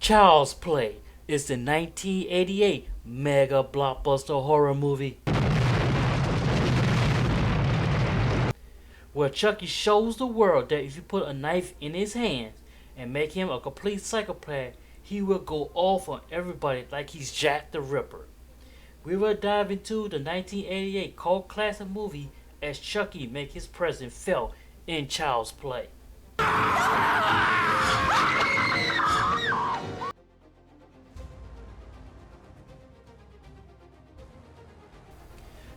Child's Play is the 1988 mega blockbuster horror movie where Chucky shows the world that if you put a knife in his hands and make him a complete psychopath, he will go off on everybody like he's Jack the Ripper. We will dive into the 1988 cult classic movie as Chucky make his presence felt in Child's Play.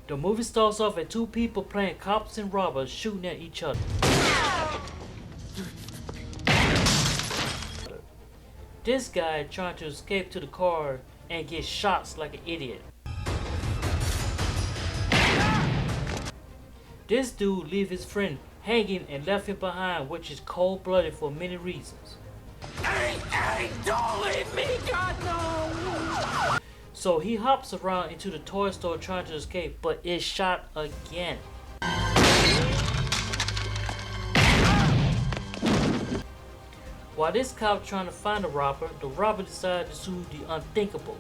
The movie starts off at two people playing cops and robbers shooting at each other. This guy trying to escape to the car and gets shots like an idiot. This dude leave his friend hanging and left him behind, which is cold-blooded for many reasons. Hey, don't leave me, God, no! So he hops around into the toy store trying to escape, but is shot again. While this cop trying to find the robber decides to do the unthinkable.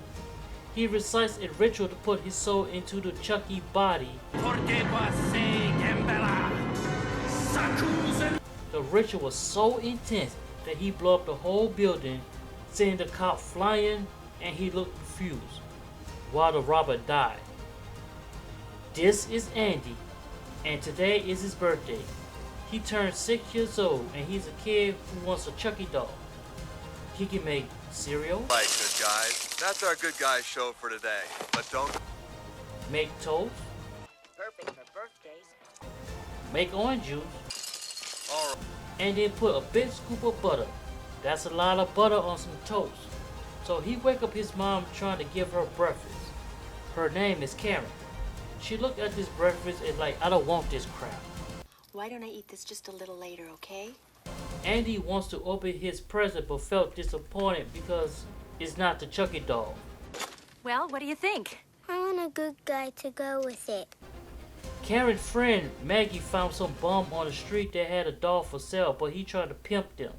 He recites a ritual to put his soul into the Chucky body. The ritual was so intense that he blew up the whole building, sending the cop flying, and he looked confused while the robber died. This is Andy, and today is his birthday. He turned 6 years old, and he's a kid who wants a Chucky doll. He can make cereal. Right, good guys. That's our good guys show for today. But don't make toast. Perfect for birthdays. Make orange juice. All right. And then put a big scoop of butter. That's a lot of butter on some toast. So he wake up his mom trying to give her breakfast. Her name is Karen. She looked at this breakfast and like, I don't want this crap. Why don't I eat this just a little later, okay? Andy wants to open his present but felt disappointed because it's not the Chucky doll. Well, what do you think? I want a good guy to go with it. Karen's friend Maggie found some bum on the street that had a doll for sale, but he tried to pimp them.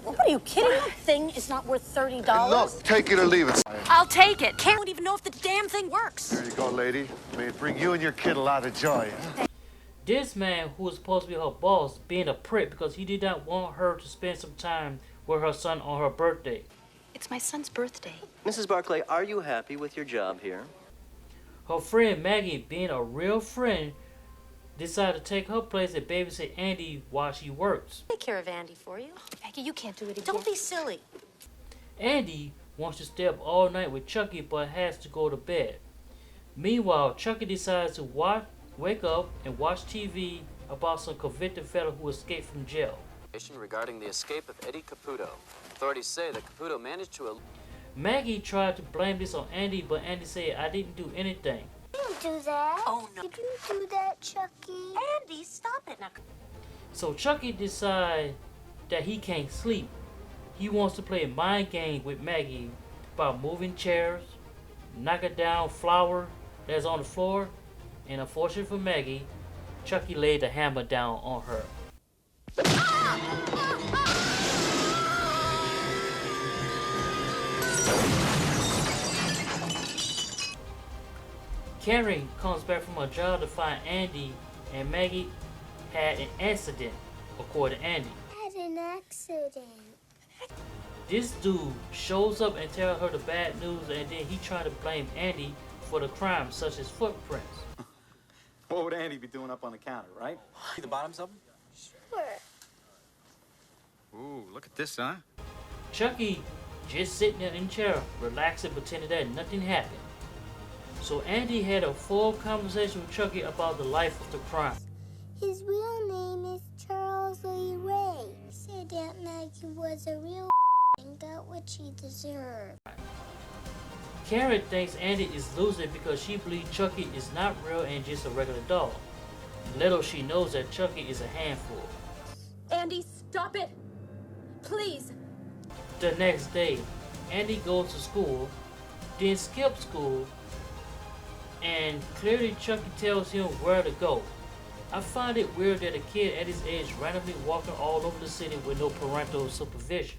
What are you kidding? That thing is not worth $30. Look, take it or leave it. I'll take it. Can't even know if the damn thing works. There you go, lady. May it bring you and your kid a lot of joy. Huh? This man, who was supposed to be her boss, being a prick because he did not want her to spend some time with her son on her birthday. It's my son's birthday. Mrs. Barclay, are you happy with your job here? Her friend Maggie, being a real friend, decided to take her place and babysit Andy while she works. Take care of Andy for you. Maggie, you can't do it again. Don't be silly. Andy wants to stay up all night with Chucky but has to go to bed. Meanwhile, Chucky decides to wake up and watch TV about some convicted fellow who escaped from jail. Regarding the escape of Eddie Caputo. Authorities say that Caputo managed to... Maggie tried to blame this on Andy, but Andy said, I didn't do anything. You didn't do that. Oh, no. Did you do that, Chucky? Andy, stop it now. So Chucky decides that he can't sleep. He wants to play a mind game with Maggie by moving chairs, knocking down flour that's on the floor, and unfortunately for Maggie, Chucky laid the hammer down on her. Karen comes back from her job to find Andy, and Maggie had an accident, according to Andy. Had an accident. This dude shows up and tells her the bad news, and then he tries to blame Andy for the crime, such as footprints. What would Andy be doing up on the counter, right? See the bottoms of them? Sure. Ooh, look at this, huh? Chucky just sitting in the chair, relaxing, pretending that nothing happened. So Andy had a full conversation with Chucky about the life of the crime. His real name is Charles Lee Ray. He said that Maggie was a real and got what she deserved. Karen thinks Andy is losing because she believes Chucky is not real and just a regular doll. Little she knows that Chucky is a handful. Andy, stop it. Please. The next day, Andy goes to school, then skips school, and clearly Chucky tells him where to go. I find it weird that a kid at his age randomly walking all over the city with no parental supervision.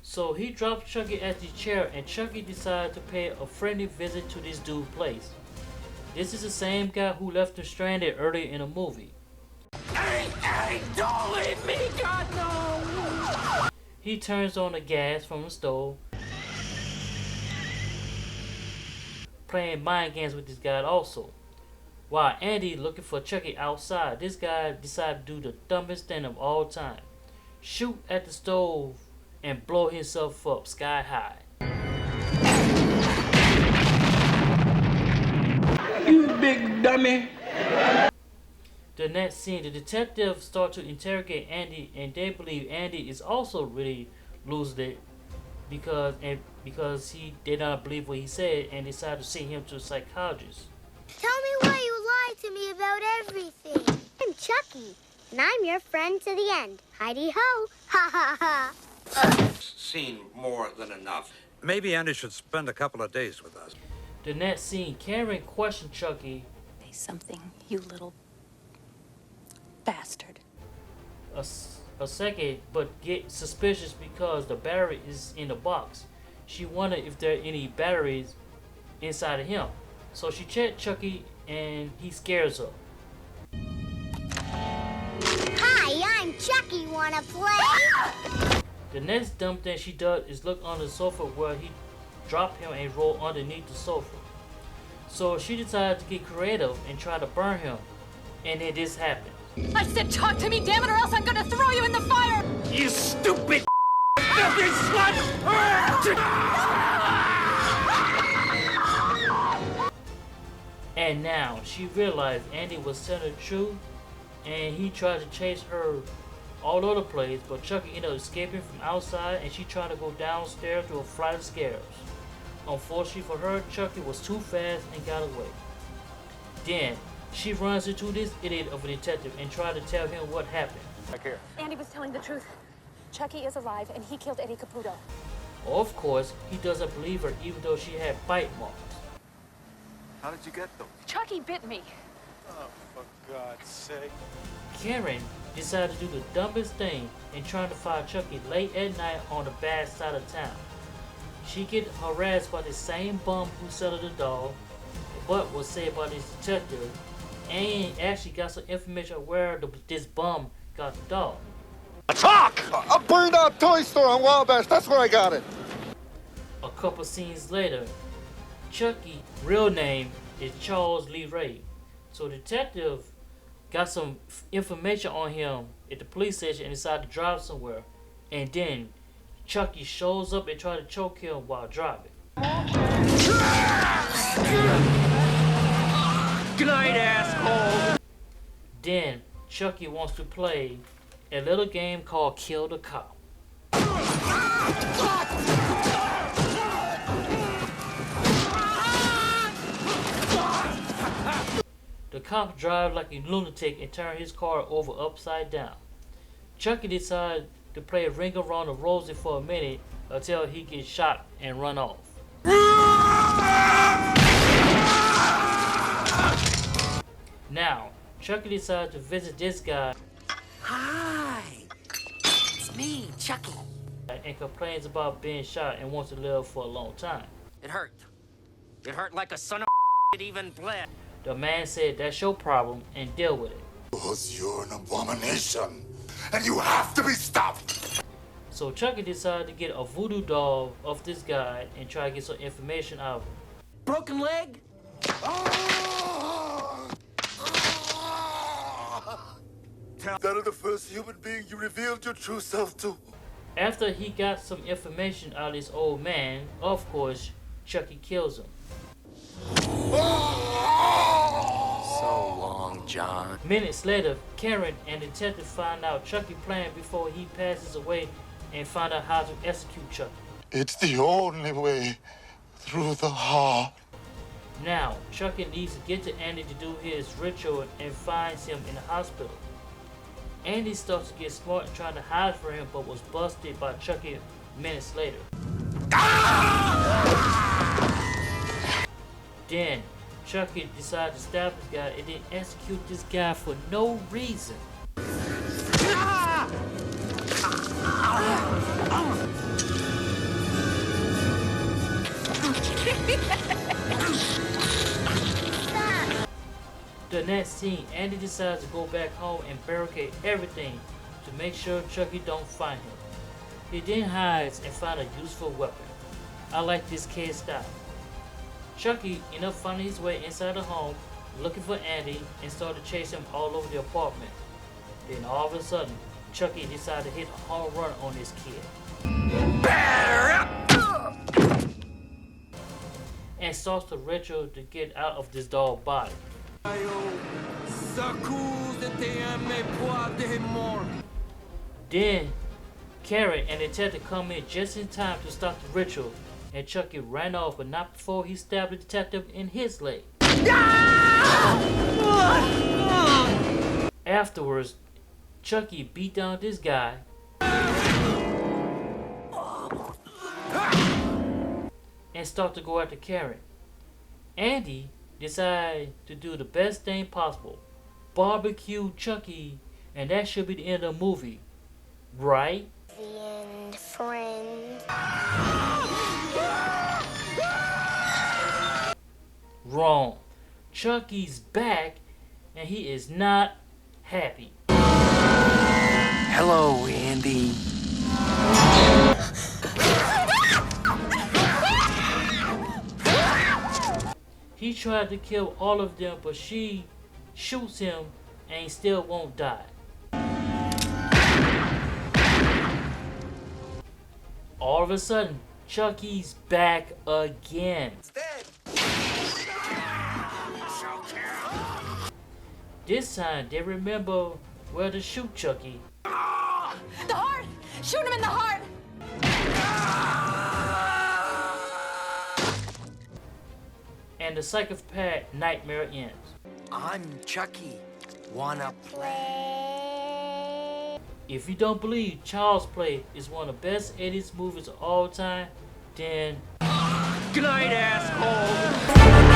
So he drops Chucky at the chair, and Chucky decides to pay a friendly visit to this dude's place. This is the same guy who left him stranded earlier in the movie. Hey, don't leave me, God, no! He turns on the gas from the stove, playing mind games with this guy also. While Andy looking for Chucky outside, this guy decided to do the dumbest thing of all time. Shoot at the stove and blow himself up sky high. You big dummy! The next scene, the detectives start to interrogate Andy, and they believe Andy is also really losing it because he did not believe what he said and decided to send him to a psychologist. Tell me why you lied to me about everything. I'm Chucky, and I'm your friend to the end. Heidi-ho! Ha ha ha! Seen more than enough. Maybe Andy should spend a couple of days with us. The next scene, Karen questioned Chucky Say something, you little bastard. a second, but get suspicious because the battery is in the box. She wondered if there are any batteries inside of him. So she checked Chucky and he scares her. Hi, I'm Chucky. Wanna play? The next dumb thing she does is look on the sofa where he dropped him and roll underneath the sofa. So she decided to get creative and try to burn him. And then this happened. I said talk to me, damn it, or else I'm gonna throw you in the fire! You stupid filthy slut! And now she realized Andy was telling the truth, and he tried to chase her all over the place, but Chucky ended up escaping from outside, and she tried to go downstairs to a flight of stairs. Unfortunately for her, Chucky was too fast and got away. Then she runs into this idiot of a detective and tried to tell him what happened. Back here. Andy was telling the truth. Chucky is alive, and he killed Eddie Caputo. Of course, he doesn't believe her even though she had bite marks. How did you get them? Chucky bit me. Oh, for God's sake. Karen decided to do the dumbest thing and trying to find Chucky late at night on the bad side of town. She get harassed by the same bum who sold the dog, but was said by this detective, and actually got some information on where this bum got the dog. A burned out toy store on Wabash, that's where I got it. A couple scenes later, Chucky's real name is Charles Lee Ray. So the detective got some information on him at the police station and decided to drive somewhere. And then Chucky shows up and tries to choke him while driving. Good night, asshole! Then Chucky wants to play a little game called Kill the Cop. The cop drives like a lunatic and turns his car over upside down. Chucky decides to play a ring around the rosy for a minute until he gets shot and run off. Now, Chucky decides to visit this guy Hi! It's me, Chucky. and complains about being shot and wants to live for a long time. It hurt. It hurt like a son of it even bled. The man said that's your problem and deal with it. Because you're an abomination, and you have to be stopped. So Chucky decided to get a voodoo doll of this guy and try to get some information out of him. Broken leg? That is the first human being you revealed your true self to. After he got some information out of this old man, of course, Chucky kills him. So long, John. Minutes later, Karen and the detective find out Chucky planned before he passes away and find out how to execute Chucky. It's the only way through the heart. Now, Chucky needs to get to Andy to do his ritual and finds him in the hospital. Andy starts to get smart and trying to hide from him, but was busted by Chucky minutes later. Then, Chucky decides to stab this guy and then execute this guy for no reason. The next scene, Andy decides to go back home and barricade everything to make sure Chucky don't find him. He then hides and finds a useful weapon. I like this kid's style. Chucky ends up finding his way inside the home, looking for Andy, and started chasing him all over the apartment. Then all of a sudden, Chucky decided to hit a home run on this kid. And starts the ritual to get out of this doll's body. Then, Karen and the detective come in just in time to stop the ritual, and Chucky ran off, but not before he stabbed the detective in his leg. Afterwards, Chucky beat down this guy and started to go after Karen. Andy decided to do the best thing possible, barbecue Chucky, and that should be the end of the movie, right? The end, friend. Wrong. Chucky's back and he is not happy. Hello, Andy. He tried to kill all of them, but she shoots him and he still won't die. All of a sudden, Chucky's back again. This time, they remember where to shoot Chucky. The heart! Shoot him in the heart! And the psychopath nightmare ends. I'm Chucky. Wanna play? If you don't believe Child's Play is one of the best 80s movies of all time, then... Good night, asshole!